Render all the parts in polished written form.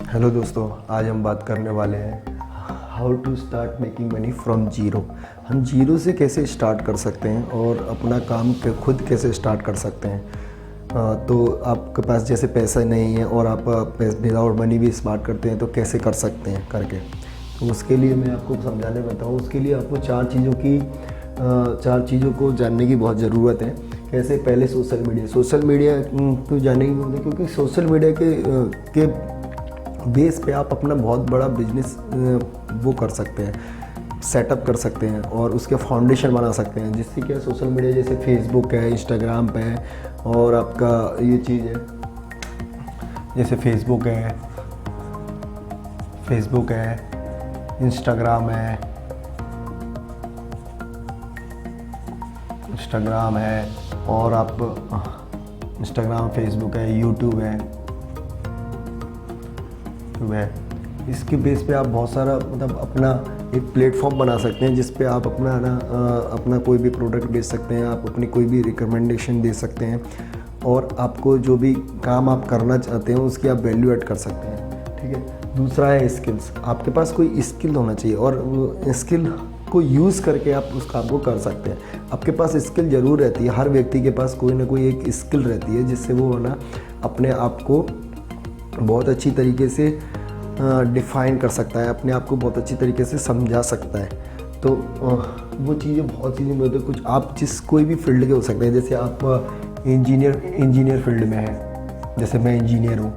Hello दोस्तों, आज हम बात करने वाले हैं how to start making money from zero. हम जीरो से कैसे स्टार्ट कर सकते हैं और अपना काम खुद कैसे स्टार्ट कर सकते हैं। तो आपके पास जैसे पैसा नहीं है और आप विदाउट मनी भी स्टार्ट करते हैं तो कैसे कर सकते हैं करके। तो उसके लिए मैं आपको समझाने बताऊँ, उसके लिए आपको चार चीज़ों को जानने की बहुत ज़रूरत है। कैसे? पहले सोशल मीडिया को जानने की ज़रूरत है, क्योंकि सोशल मीडिया के बेस पे आप अपना बहुत बड़ा बिजनेस वो कर सकते हैं, सेटअप कर सकते हैं और उसके फाउंडेशन बना सकते हैं। जिससे क्या, सोशल मीडिया जैसे फेसबुक है, इंस्टाग्राम पे है और आपका ये चीज़ है जैसे फेसबुक है, इंस्टाग्राम है और आप इंस्टाग्राम, फेसबुक है, यूट्यूब है। इसके बेस पे आप बहुत सारा मतलब अपना एक प्लेटफॉर्म बना सकते हैं जिस पे आप अपना कोई भी प्रोडक्ट बेच सकते हैं, आप अपनी कोई भी रिकमेंडेशन दे सकते हैं और आपको जो भी काम आप करना चाहते हैं उसकी आप वैल्यू ऐड कर सकते हैं। ठीक है। दूसरा है स्किल्स। आपके पास कोई स्किल होना चाहिए और स्किल को यूज़ करके आप उस काम को कर सकते हैं। आपके पास स्किल ज़रूर रहती है, हर व्यक्ति के पास कोई ना कोई एक स्किल रहती है जिससे वो अपने आप को बहुत अच्छी तरीके से डिफ़ाइन कर सकता है, अपने आप को बहुत अच्छी तरीके से समझा सकता है। तो वो चीज़ें बहुत चीज़ें होती है। कुछ आप कोई भी फील्ड के हो सकते हैं। जैसे आप इंजीनियर फील्ड में है, जैसे मैं इंजीनियर हूँ,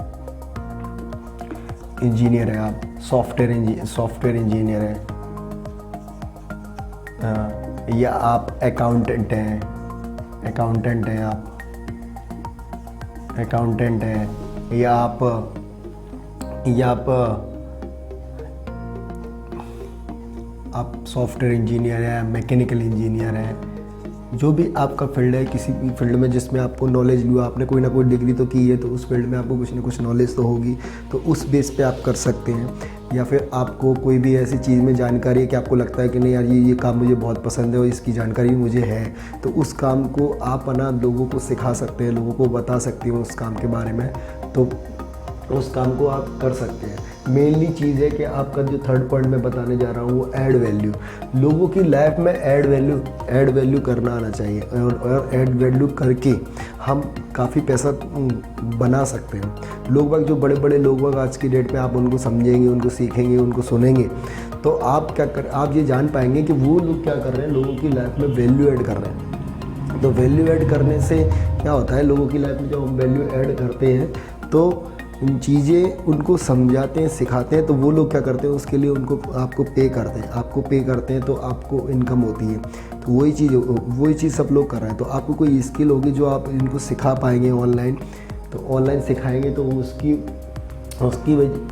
इंजीनियर है आप, सॉफ्टवेयर इंजीनियर है, या आप अकाउंटेंट हैं या आप सॉफ्टवेयर इंजीनियर है, मैकेनिकल इंजीनियर है। जो भी आपका फील्ड है, किसी भी फील्ड में जिसमें आपको नॉलेज हुआ, आपने कोई ना कोई डिग्री तो की है तो उस फील्ड में आपको कुछ ना कुछ नॉलेज तो होगी, तो उस बेस पे आप कर सकते हैं। या फिर आपको कोई भी ऐसी चीज़ में जानकारी है कि आपको लगता है कि नहीं यार ये काम मुझे बहुत पसंद है और इसकी जानकारी मुझे है, तो उस काम को आप लोगों को सिखा सकते हैं, लोगों को बता सकते हैं उस काम के बारे में। तो उस काम को आप कर सकते हैं। मेनली चीज़ है कि आपका जो थर्ड पॉइंट मैं बताने जा रहा हूँ वो ऐड वैल्यू। लोगों की लाइफ में ऐड वैल्यू करना आना चाहिए और ऐड वैल्यू करके हम काफ़ी पैसा बना सकते हैं। लोग बाग, जो बड़े बड़े लोग बाग आज की डेट में आप उनको समझेंगे, उनको सीखेंगे, उनको सुनेंगे तो आप ये जान पाएंगे कि वो लोग क्या कर रहे हैं, लोगों की लाइफ में वैल्यू ऐड कर रहे हैं। तो वैल्यू ऐड करने से क्या होता है, लोगों की लाइफ में जब हम वैल्यू ऐड करते हैं तो चीज़ें उनको समझाते हैं, सिखाते हैं, तो वो लोग क्या करते हैं, उसके लिए आपको पे करते हैं तो आपको इनकम होती है। तो वही चीज़ सब लोग कर रहे हैं। तो आपको कोई स्किल होगी जो आप इनको सिखा पाएंगे ऑनलाइन, तो ऑनलाइन सिखाएंगे तो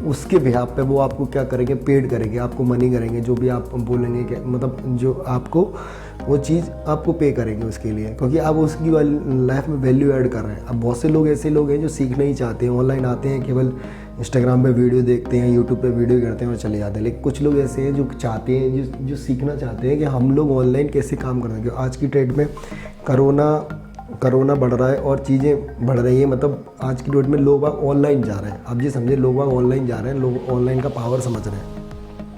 उसके बिहाफ पे वो आपको क्या करेंगे, पेड करेंगे, आपको मनी करेंगे, जो भी आप बोलेंगे कि मतलब जो आपको वो चीज़ आपको पे करेंगे उसके लिए, क्योंकि आप उसकी लाइफ में वैल्यू ऐड कर रहे हैं। अब बहुत से लोग ऐसे लोग हैं जो सीखना ही चाहते हैं, ऑनलाइन आते हैं, केवल इंस्टाग्राम पे वीडियो देखते हैं, यूट्यूब पे वीडियो करते हैं और चले जाते हैं। लेकिन कुछ लोग ऐसे हैं जो चाहते हैं, जो सीखना चाहते हैं कि हम लोग ऑनलाइन कैसे काम कर सकते हैं। आज की डेट में कोरोना बढ़ रहा है और चीज़ें बढ़ रही हैं, मतलब आज की डेट में लोग ऑनलाइन जा रहे हैं। आप ये समझे, लोग ऑनलाइन जा रहे हैं, लोग ऑनलाइन का पावर समझ रहे हैं।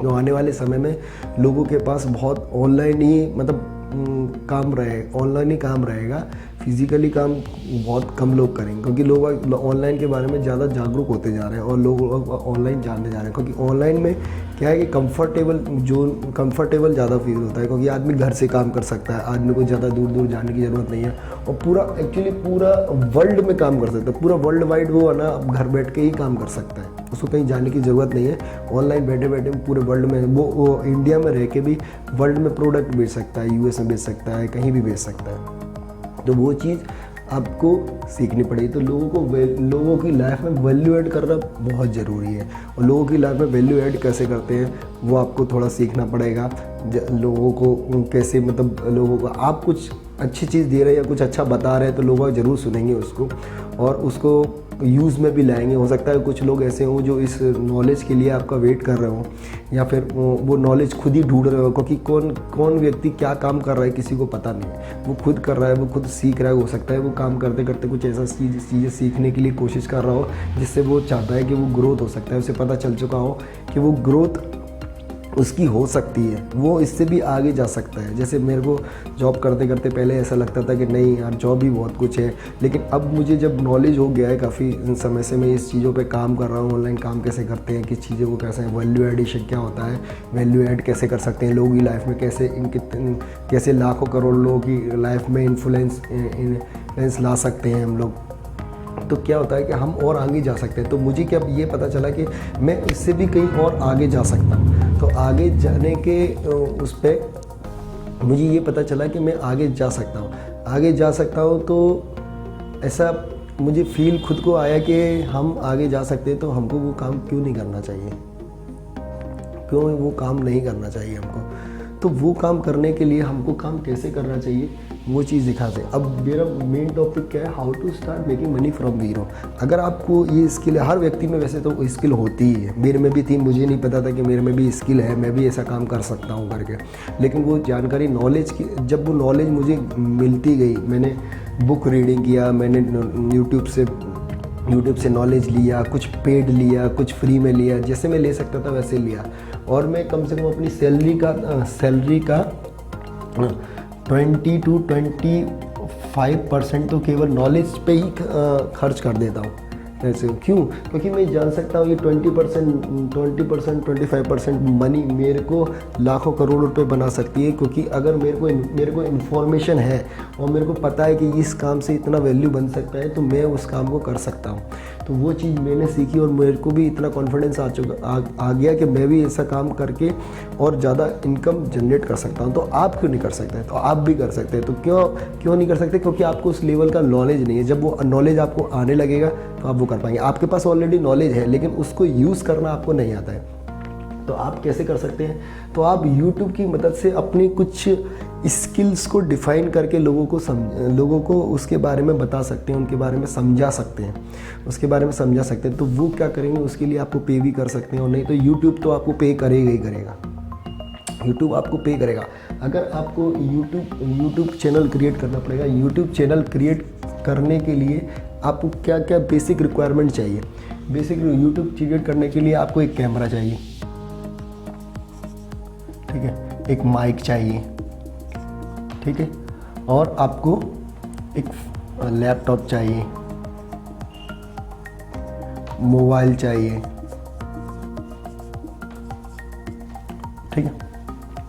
तो आने वाले समय में लोगों के पास बहुत ऑनलाइन ही मतलब ऑनलाइन ही काम रहेगा। फिजिकली काम बहुत कम लोग करेंगे, क्योंकि लोग ऑनलाइन के बारे में ज़्यादा जागरूक होते जा रहे हैं और लोग ऑनलाइन जानने जा रहे हैं। क्योंकि ऑनलाइन में क्या है कि कंफर्टेबल ज़्यादा फील होता है, क्योंकि आदमी घर से काम कर सकता है, आदमी को ज़्यादा दूर जाने की ज़रूरत नहीं है और पूरा वर्ल्ड में काम कर सकता है। पूरा वर्ल्ड वाइड वो घर बैठ के ही काम कर सकता है, उसको कहीं जाने की ज़रूरत नहीं है। ऑनलाइन बैठे बैठे पूरे वर्ल्ड में वो इंडिया में रह के भी वर्ल्ड में प्रोडक्ट बेच सकता है, यूएस में बेच सकता है, कहीं भी बेच सकता है। तो वो चीज़ आपको सीखनी पड़ेगी। तो लोगों की लाइफ में वैल्यू ऐड करना बहुत ज़रूरी है। और लोगों की लाइफ में वैल्यू ऐड कैसे करते हैं वो आपको थोड़ा सीखना पड़ेगा। लोगों को कैसे, मतलब लोगों को आप कुछ अच्छी चीज़ दे रहे हैं या कुछ अच्छा बता रहे हैं तो लोग ज़रूर सुनेंगे उसको और उसको यूज़ में भी लाएंगे। हो सकता है कुछ लोग ऐसे हों जो इस नॉलेज के लिए आपका वेट कर रहे हो या फिर वो नॉलेज खुद ही ढूंढ रहे हो, क्योंकि कौन व्यक्ति क्या काम कर रहा है किसी को पता नहीं है। वो खुद कर रहा है, वो खुद सीख रहा है। हो सकता है वो काम करते करते कुछ ऐसा चीज़ें सीखने के लिए कोशिश कर रहा हो जिससे वो चाहता है कि वो ग्रोथ हो सकता है, उसे पता चल चुका हो कि वो ग्रोथ उसकी हो सकती है, वो इससे भी आगे जा सकता है। जैसे मेरे को जॉब करते करते पहले ऐसा लगता था कि नहीं यार जॉब ही बहुत कुछ है, लेकिन अब मुझे जब नॉलेज हो गया है काफ़ी समय से मैं इस चीज़ों पे काम कर रहा हूँ, ऑनलाइन काम कैसे करते हैं, किस चीज़ों को कैसे, वैल्यू एडिशन क्या होता है, वैल्यू ऐड कैसे कर सकते हैं लोगों की लाइफ में, कैसे लाखों करोड़ लोगों की लाइफ में इन्फ्लुएंस ला सकते हैं हम लोग, तो क्या होता है कि हम और आगे जा सकते हैं। तो मुझे क्या ये पता चला कि मैं इससे भी कहीं और आगे जा सकता हूँ। तो आगे जाने के उस पर मुझे ये पता चला कि मैं आगे जा सकता हूँ। तो ऐसा मुझे फील खुद को आया कि हम आगे जा सकते हैं तो हमको वो काम क्यों नहीं करना चाहिए, हमको। तो वो काम करने के लिए हमको काम कैसे करना चाहिए वो चीज़ दिखाते हैं। अब मेरा मेन टॉपिक क्या है, how to start making money from zero. अगर आपको ये स्किल है, हर व्यक्ति में वैसे तो स्किल होती ही है, मेरे में भी थी, मुझे नहीं पता था कि मेरे में भी स्किल है, मैं भी ऐसा काम कर सकता हूँ करके। लेकिन वो जानकारी नॉलेज की, जब वो नॉलेज मुझे मिलती गई, मैंने बुक रीडिंग किया, मैंने यूट्यूब से नॉलेज लिया, कुछ पेड लिया, कुछ फ्री में लिया, जैसे मैं ले सकता था वैसे लिया। और मैं कम से कम अपनी सैलरी का 20 to 25% तो केवल नॉलेज पे ही खर्च कर देता हूँ। ऐसे क्यों? क्योंकि मैं जान सकता हूँ ये 20%, 25% मनी मेरे को लाखों करोड़ रुपए बना सकती है। क्योंकि अगर मेरे को इन्फॉर्मेशन है और मेरे को पता है कि इस काम से इतना वैल्यू बन सकता है तो मैं उस काम को कर सकता हूँ। तो वो चीज़ मैंने सीखी और मेरे को भी इतना कॉन्फिडेंस आ गया कि मैं भी ऐसा काम करके और ज़्यादा इनकम जनरेट कर सकता हूँ। तो आप क्यों नहीं कर सकते? तो आप भी कर सकते हैं। तो क्यों नहीं कर सकते? क्योंकि आपको उस लेवल का नॉलेज नहीं है। जब वो नॉलेज आपको आने लगेगा तो आप वो कर पाएंगे। आपके पास ऑलरेडी नॉलेज है लेकिन उसको यूज़ करना आपको नहीं आता है। तो आप कैसे कर सकते हैं? तो आप YouTube की मदद से अपनी कुछ स्किल्स को डिफ़ाइन करके लोगों को उसके बारे में बता सकते हैं, उनके बारे में समझा सकते हैं। तो वो क्या करेंगे, उसके लिए आपको पे भी कर सकते हैं। और नहीं तो YouTube तो आपको पे करेगा ही करेगा। YouTube आपको पे करेगा। अगर आपको YouTube चैनल क्रिएट करना पड़ेगा। YouTube चैनल क्रिएट करने के लिए आपको क्या क्या बेसिक रिक्वायरमेंट चाहिए? बेसिक YouTube क्रिएट करने के लिए आपको एक कैमरा चाहिए, ठीक है, एक माइक चाहिए, ठीक है, और आपको एक लैपटॉप चाहिए, मोबाइल चाहिए, ठीक है।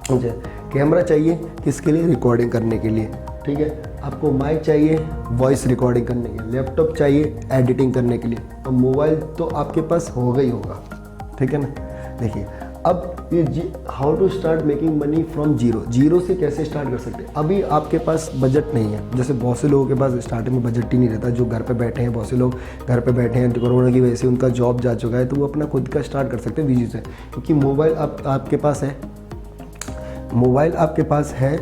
अच्छा, कैमरा चाहिए किसके लिए? रिकॉर्डिंग करने के लिए, ठीक है। आपको माइक चाहिए वॉइस रिकॉर्डिंग करने के लिए, लैपटॉप चाहिए एडिटिंग करने के लिए, और मोबाइल तो आपके पास होगा ही होगा, ठीक है ना। देखिए अब ये how to start making money from zero से कैसे स्टार्ट कर सकते हैं। अभी आपके पास बजट नहीं है, जैसे बहुत से लोगों के पास स्टार्टिंग में बजट ही नहीं रहता, जो घर पे बैठे हैं, बहुत से लोग घर पे बैठे हैं, कोरोना की वजह से उनका जॉब जा चुका है, तो वो अपना खुद का स्टार्ट कर सकते हैं वीडियो से। क्योंकि मोबाइल आपके पास है,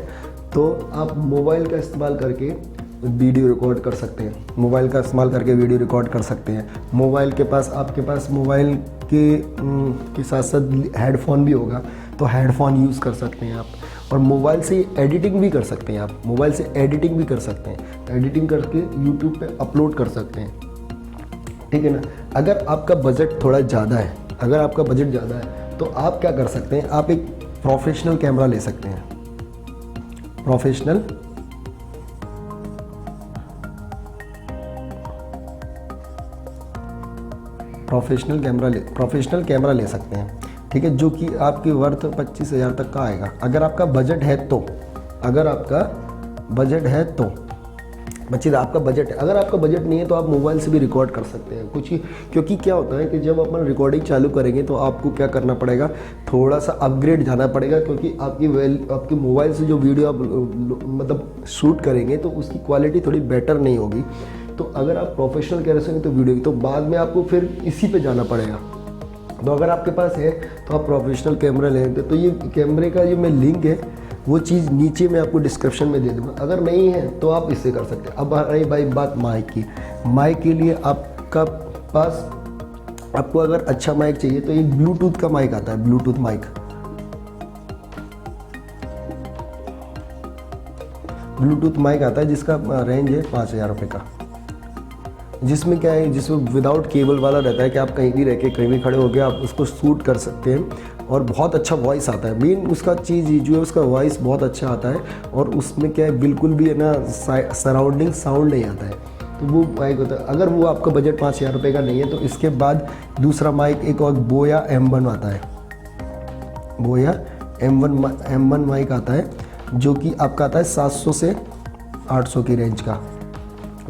तो आप मोबाइल का इस्तेमाल करके वीडियो रिकॉर्ड कर सकते हैं। मोबाइल के पास आपके पास मोबाइल के साथ साथ हेडफोन भी होगा, तो हेडफोन यूज़ कर सकते हैं आप। और मोबाइल से एडिटिंग भी कर सकते हैं एडिटिंग करके यूट्यूब पे अपलोड कर सकते हैं, ठीक है ना। अगर आपका बजट थोड़ा ज़्यादा है, तो आप क्या कर सकते हैं, आप एक प्रोफेशनल कैमरा ले सकते हैं। प्रोफेशनल कैमरा ले सकते हैं, ठीक है, जो कि आपकी वर्थ 25,000 तक का आएगा। अगर आपका बजट है तो 25,000 आपका बजट है। अगर आपका बजट नहीं है तो आप मोबाइल से भी रिकॉर्ड कर सकते हैं कुछ ही। क्योंकि क्या होता है कि जब अपन रिकॉर्डिंग चालू करेंगे तो आपको क्या करना पड़ेगा, थोड़ा सा अपग्रेड जाना पड़ेगा। क्योंकि आपकी मोबाइल से जो वीडियो आप मतलब शूट करेंगे तो उसकी क्वालिटी थोड़ी बेटर नहीं होगी। तो अगर आप प्रोफेशनल कह रहे हैं तो वीडियो की, तो बाद में आपको फिर इसी पे जाना पड़ेगा। तो अगर आपके पास है तो आप प्रोफेशनल कैमरा लेंगे। तो ये कैमरे का जो मैं लिंक है वो चीज़ नीचे मैं आपको डिस्क्रिप्शन में दे दूँगा, अगर नहीं है तो आप इससे कर सकते हैं। अब रही भाई बात माइक की, माइक के लिए आपका पास आपको अगर अच्छा माइक चाहिए तो एक ब्लूटूथ का माइक आता है, ब्लूटूथ माइक, ब्लूटूथ माइक आता है जिसका रेंज है 5,000 रुपये का, जिसमें क्या है, जिसमें विदाउट केबल वाला रहता है कि आप कहीं भी रह के कहीं भी खड़े होकर आप उसको शूट कर सकते हैं और बहुत अच्छा वॉइस आता है। मेन उसका चीज़ जो है उसका वॉइस बहुत अच्छा आता है और उसमें क्या है बिल्कुल भी है ना सराउंडिंग साउंड नहीं आता है, तो वो माइक होता है। अगर वो आपका बजट 5,000 रुपये का नहीं है तो इसके बाद दूसरा माइक एक और बोया M1 आता है, बोया M1 माइक आता है जो कि आपका आता है 700 से 800 की रेंज का,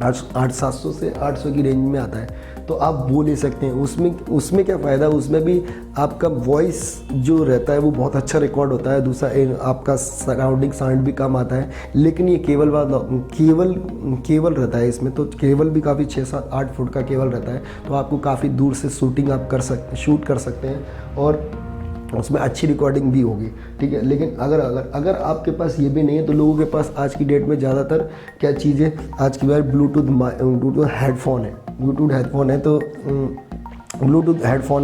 700 से 800 की रेंज में आता है, तो आप वो ले सकते हैं। उसमें क्या फ़ायदा है, उसमें भी आपका वॉइस जो रहता है वो बहुत अच्छा रिकॉर्ड होता है, दूसरा आपका सराउंडिंग साउंड भी कम आता है, लेकिन ये केबल वाला केबल रहता है इसमें, तो केबल भी काफ़ी 6-7-8 फुट का केबल रहता है, तो आपको काफ़ी दूर से शूट कर सकते हैं और उसमें अच्छी रिकॉर्डिंग भी होगी, ठीक है। लेकिन अगर आपके पास ये भी नहीं है तो लोगों के पास आज की डेट में ज़्यादातर क्या चीज़ है, आज की बार ब्लूटूथ हेडफोन है, ब्लूटूथ हेडफोन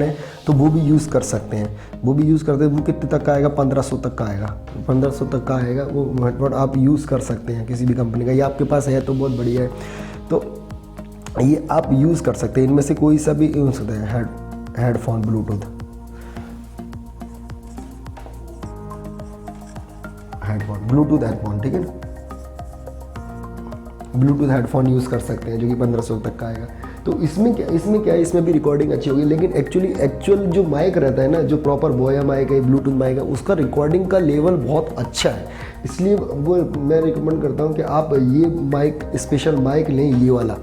है तो वो भी यूज़ कर सकते हैं, वो कितने तक का आएगा, 1500 तक का आएगा, 1500 तक का आएगा वो हेडफोन आप यूज़ कर सकते हैं किसी भी कंपनी का, ये आपके पास है तो बहुत बढ़िया है, तो ये आप यूज़ कर सकते हैं, इनमें से कोई सा भी यूज़ सकते हैं हेडफोन ब्लूटूथ हेडफोन, ठीक है ना, ब्लूटूथ हेडफोन यूज़ कर सकते हैं जो कि 1500 तक का आएगा। तो इसमें क्या है, इसमें भी रिकॉर्डिंग अच्छी होगी, लेकिन एक्चुअल जो माइक रहता है ना, जो प्रॉपर बोया माइक है, ब्लूटूथ माइक है, उसका रिकॉर्डिंग का लेवल बहुत अच्छा है, इसलिए वो मैं रिकमेंड करता हूँ कि आप ये माइक स्पेशल माइक लें, ये वाला।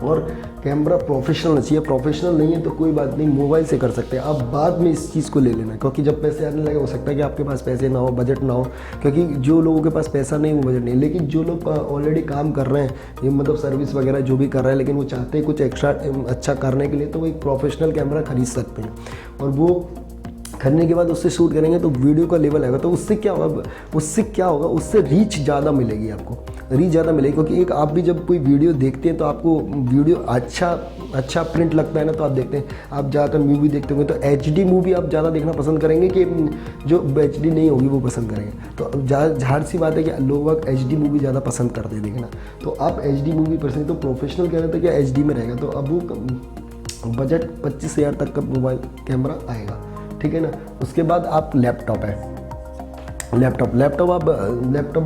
और कैमरा प्रोफेशनल चाहिए, प्रोफेशनल नहीं है तो कोई बात नहीं, मोबाइल से कर सकते हैं आप, बाद में इस चीज़ को ले लेना, क्योंकि जब पैसे आने लगे हो सकता है कि आपके पास पैसे ना हो, बजट ना हो, क्योंकि जो लोगों के पास पैसा नहीं वो बजट नहीं, लेकिन जो लोग ऑलरेडी काम कर रहे हैं, ये मतलब सर्विस वगैरह जो भी कर रहे हैं, लेकिन वो चाहते हैं कुछ एक्स्ट्रा अच्छा करने के लिए, तो वो एक प्रोफेशनल कैमरा खरीद सकते हैं, और वो खरीदने के बाद उससे शूट करेंगे तो वीडियो का लेवल आएगा, तो उससे क्या होगा, उससे रीच ज़्यादा मिलेगी आपको, क्योंकि एक आप भी जब कोई वीडियो देखते हैं तो आपको वीडियो अच्छा प्रिंट लगता है ना, तो आप देखते हैं, आप ज़्यादातर मूवी देखते होंगे तो HD मूवी आप ज़्यादा देखना पसंद करेंगे कि जो HD नहीं होगी वो पसंद करेंगे, तो ज़ाहिर सी बात है कि लोग HD मूवी ज़्यादा पसंद करते हैं देखना, तो आप HD मूवी पसंद, तो प्रोफेशनल कह रहे थे क्या HD में रहेगा, तो अब वो बजट 25,000 तक का मोबाइल कैमरा आएगा, ठीक है ना। उसके बाद आप लैपटॉप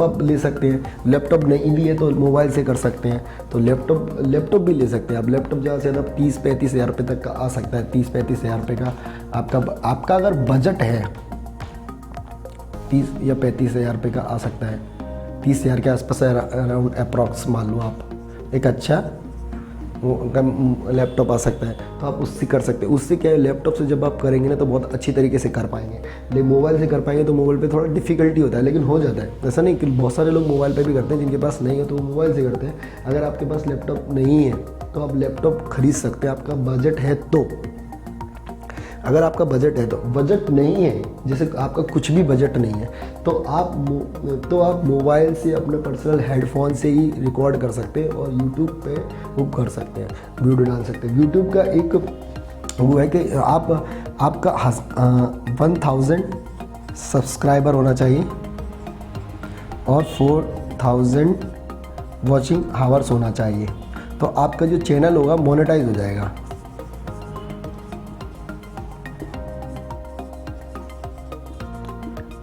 आप ले सकते हैं, लैपटॉप नहीं भी है तो मोबाइल से कर सकते हैं, तो लैपटॉप भी ले सकते हैं आप, लैपटॉप ज़्यादा से ज़्यादा 30-35 हज़ार रुपये तक का आ सकता है, 30-35 हज़ार रुपये का आपका अगर बजट है 30 या 35 हज़ार रुपये का आ सकता है, 30 हज़ार के आसपास अराउंड अप्रॉक्स मान लो आप, एक अच्छा वो लैपटॉप आ सकता है, तो आप उससे कर सकते हैं। उससे क्या है, लैपटॉप से जब आप करेंगे ना तो बहुत अच्छी तरीके से कर पाएंगे, लेकिन मोबाइल से कर पाएंगे तो मोबाइल पे थोड़ा डिफिकल्टी होता है, लेकिन हो जाता है, ऐसा नहीं कि बहुत सारे लोग मोबाइल पे भी करते हैं, जिनके पास नहीं है तो वो मोबाइल से करते हैं। अगर आपके पास लैपटॉप नहीं है तो आप लैपटॉप खरीद सकते हैं, आपका बजट है तो। अगर आपका बजट है तो, बजट नहीं है, जैसे आपका कुछ भी बजट नहीं है तो आप मोबाइल से अपने पर्सनल हेडफोन से ही रिकॉर्ड कर सकते हैं और यूट्यूब पे वो कर सकते हैं, वीडियो डाल सकते हैं। यूट्यूब का एक वो है कि आपका 1000 सब्सक्राइबर होना चाहिए और 4000 वॉचिंग हावर्स होना चाहिए, तो आपका जो चैनल होगा मोनेटाइज हो जाएगा।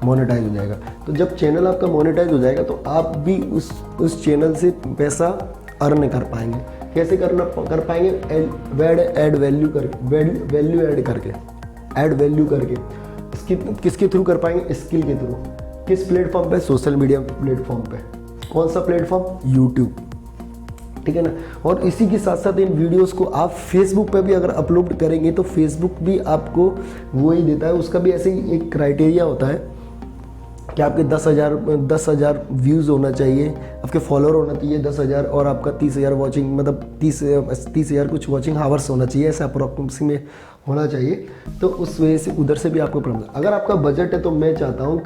मोनेटाइज हो जाएगा, तो जब चैनल आपका मोनेटाइज हो जाएगा तो आप भी उस चैनल से पैसा अर्न कर पाएंगे। कैसे कर पाएंगे? ऐड वैल्यू करके। किसके थ्रू कर पाएंगे? स्किल के थ्रू। किस प्लेटफॉर्म पे? सोशल मीडिया प्लेटफॉर्म पे। कौन सा प्लेटफॉर्म? यूट्यूब, ठीक है ना। और इसी के साथ साथ इन वीडियोस को आप फेसबुक पे भी अगर अपलोड करेंगे तो फेसबुक भी आपको वही देता है। उसका भी ऐसे ही एक क्राइटेरिया होता है कि आपके 10,000 व्यूज़ होना चाहिए, आपके फॉलोअर होना चाहिए 10,000 और आपका 30,000 वॉचिंग, मतलब 30,000 कुछ वॉचिंग हावर्स होना चाहिए, ऐसा अप्रोक्स में होना चाहिए। तो उस वजह से उधर से भी आपको प्रॉब्लम। अगर आपका बजट है तो मैं चाहता हूँ,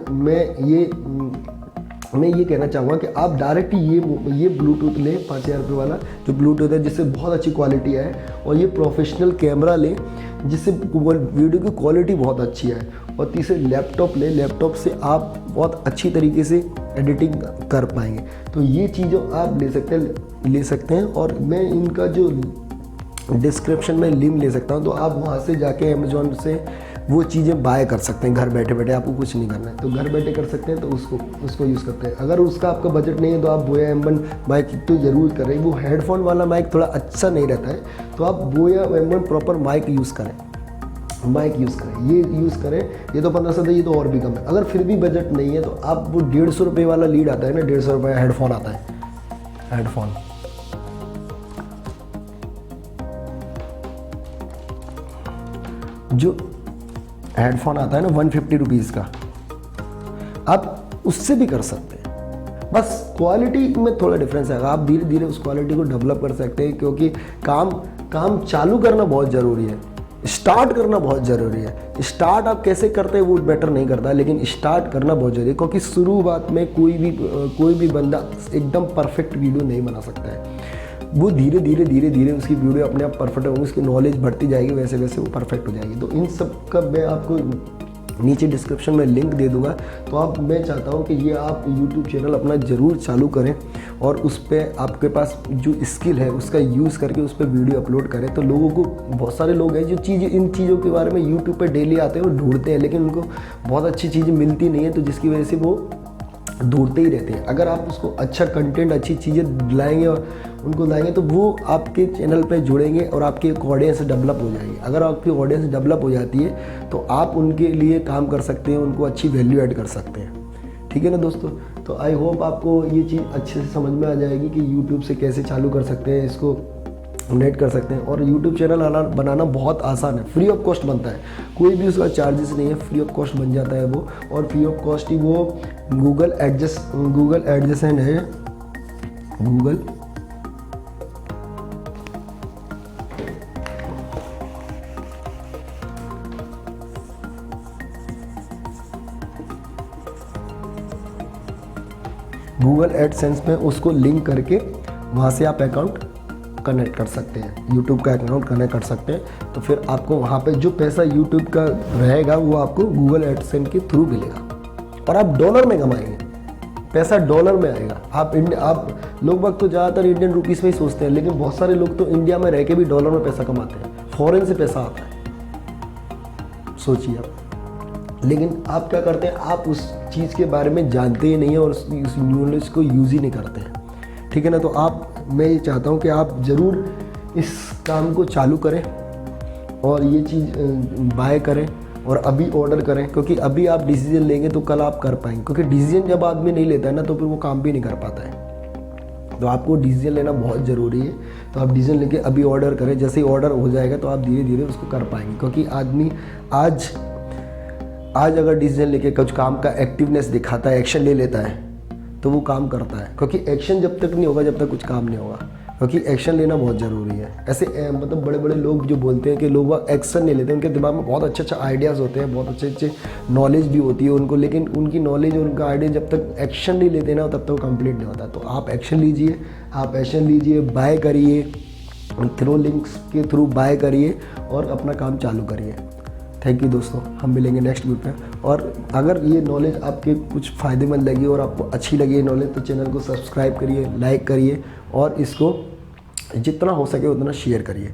मैं ये कहना चाहूँगा कि आप डायरेक्ट ये ब्लूटूथ लें 5000 रुपये वाला जो ब्लूटूथ है, जिससे बहुत अच्छी क्वालिटी है, और ये प्रोफेशनल कैमरा लें जिससे वीडियो की क्वालिटी बहुत अच्छी है। और तीसरे लैपटॉप लें, लैपटॉप से आप बहुत अच्छी तरीके से एडिटिंग कर पाएंगे। तो ये चीज़ें आप ले सकते हैं। और मैं इनका जो डिस्क्रिप्शन में लिंक ले सकता हूँ, तो आप वहाँ से जाके अमेज़ॉन से वो चीज़ें बाय कर सकते हैं घर बैठे बैठे। आपको कुछ नहीं करना है, तो घर बैठे कर सकते हैं, तो उसको यूज़ करते हैं। अगर उसका आपका बजट नहीं है तो आप बोया M1 माइक तो ज़रूर करें। वो हेडफोन वाला माइक थोड़ा अच्छा नहीं रहता है, तो आप बोया M1 प्रॉपर माइक यूज़ करें, ये यूज़ करें। ये तो 1500 था, ये तो और भी कम है। अगर फिर भी बजट नहीं है तो आप वो 150 रुपये वाला लीड आता है ना, 150 रुपये हेडफोन आता है, हेडफोन जो हेडफोन आता है ना 150 रुपीज़ का, आप उससे भी कर सकते हैं। बस क्वालिटी में थोड़ा डिफरेंस है, आप धीरे धीरे उस क्वालिटी को डेवलप कर सकते हैं, क्योंकि काम चालू करना बहुत ज़रूरी है, स्टार्ट करना बहुत ज़रूरी है। स्टार्ट आप कैसे करते हैं वो मैटर नहीं करता, लेकिन स्टार्ट करना बहुत ज़रूरी है, क्योंकि शुरुआत में कोई भी बंदा एकदम परफेक्ट वीडियो नहीं बना सकता है। वो धीरे धीरे उसकी वीडियो अपने आप परफेक्ट होगी, उसकी नॉलेज बढ़ती जाएगी, वैसे वैसे वो परफेक्ट हो जाएगी। तो इन सब का मैं आपको नीचे डिस्क्रिप्शन में लिंक दे दूंगा। तो मैं चाहता हूँ कि ये आप YouTube चैनल अपना ज़रूर चालू करें, और उस पर आपके पास जो स्किल है उसका यूज़ करके उस पर वीडियो अपलोड करें। तो लोगों को, बहुत सारे लोग हैं जो इन चीज़ों के बारे में YouTube पर डेली आते हैं और ढूंढते हैं, लेकिन उनको बहुत अच्छी चीज़ें मिलती नहीं है, तो जिसकी वजह से वो ढूंढते ही रहते हैं। अगर आप उसको अच्छा कंटेंट, अच्छी चीज़ें लाएंगे और उनको लाएंगे, तो वो आपके चैनल पे जुड़ेंगे और आपकी एक ऑडियंस डेवलप हो जाएगी। अगर आपकी ऑडियंस डेवलप हो जाती है तो आप उनके लिए काम कर सकते हैं, उनको अच्छी वैल्यू ऐड कर सकते हैं। ठीक है ना दोस्तों? तो आई होप आपको ये चीज़ अच्छे से समझ में आ जाएगी कि यूट्यूब से कैसे चालू कर सकते हैं, इसको नेट कर सकते हैं। और यूट्यूब चैनल बनाना बहुत आसान है, फ्री ऑफ कॉस्ट बनता है, कोई भी उसका चार्जेस नहीं है, फ्री ऑफ कॉस्ट बन जाता है वो। और फ्री ऑफ कॉस्ट ही वो गूगल एडसेंस है, गूगल एडसेंस में उसको लिंक करके वहाँ से आप अकाउंट कनेक्ट कर सकते हैं, यूट्यूब का अकाउंट कनेक्ट कर सकते हैं। तो फिर आपको वहाँ पे जो पैसा यूट्यूब का रहेगा वो आपको गूगल एडसेंस के थ्रू मिलेगा, और आप डॉलर में कमाएंगे, पैसा डॉलर में आएगा। आप लोग वक्त तो ज़्यादातर इंडियन रुपीस में ही सोचते हैं, लेकिन बहुत सारे लोग तो इंडिया में रह के भी डॉलर में पैसा कमाते हैं, फॉरेन से पैसा आता है, सोचिए आप। लेकिन आप क्या करते हैं, आप उस चीज़ के बारे में जानते ही नहीं है और उस नॉलेज को यूज़ ही नहीं करते हैं। ठीक है ना? तो मैं ये चाहता हूँ कि आप ज़रूर इस काम को चालू करें और ये चीज़ बाय करें और अभी ऑर्डर करें, क्योंकि अभी आप डिसीजन लेंगे तो कल आप कर पाएंगे। क्योंकि डिसीजन जब आदमी नहीं लेता है ना, तो फिर वो काम भी नहीं कर पाता है। तो आपको डिसीजन लेना बहुत ज़रूरी है। तो आप डिसीजन लेके अभी ऑर्डर करें, जैसे ही ऑर्डर हो जाएगा तो आप धीरे धीरे उसको कर पाएंगे। क्योंकि आदमी आज अगर डिसीजन लेके कुछ काम का एक्टिवनेस दिखाता है, एक्शन ले लेता है, तो वो काम करता है। क्योंकि एक्शन जब तक नहीं होगा, जब तक कुछ काम नहीं होगा, क्योंकि एक्शन लेना बहुत ज़रूरी है। ऐसे मतलब बड़े बड़े लोग जो बोलते हैं कि लोग वह एक्शन नहीं लेते, उनके दिमाग में बहुत अच्छे आइडियाज़ होते हैं, बहुत अच्छे नॉलेज भी होती है उनको, लेकिन उनकी नॉलेज और उनका आइडिया जब तक एक्शन नहीं लेते ना, तब तक वो कंप्लीट नहीं होता। तो आप एक्शन लीजिए, बाय करिए, थ्रू लिंक्स के थ्रू बाय करिए और अपना काम चालू करिए। थैंक यू दोस्तों, हम मिलेंगे नेक्स्ट वीडियो पे। और अगर ये नॉलेज आपके कुछ फ़ायदेमंद लगी और आपको अच्छी लगी ये नॉलेज, तो चैनल को सब्सक्राइब करिए, लाइक करिए और इसको जितना हो सके उतना शेयर करिए।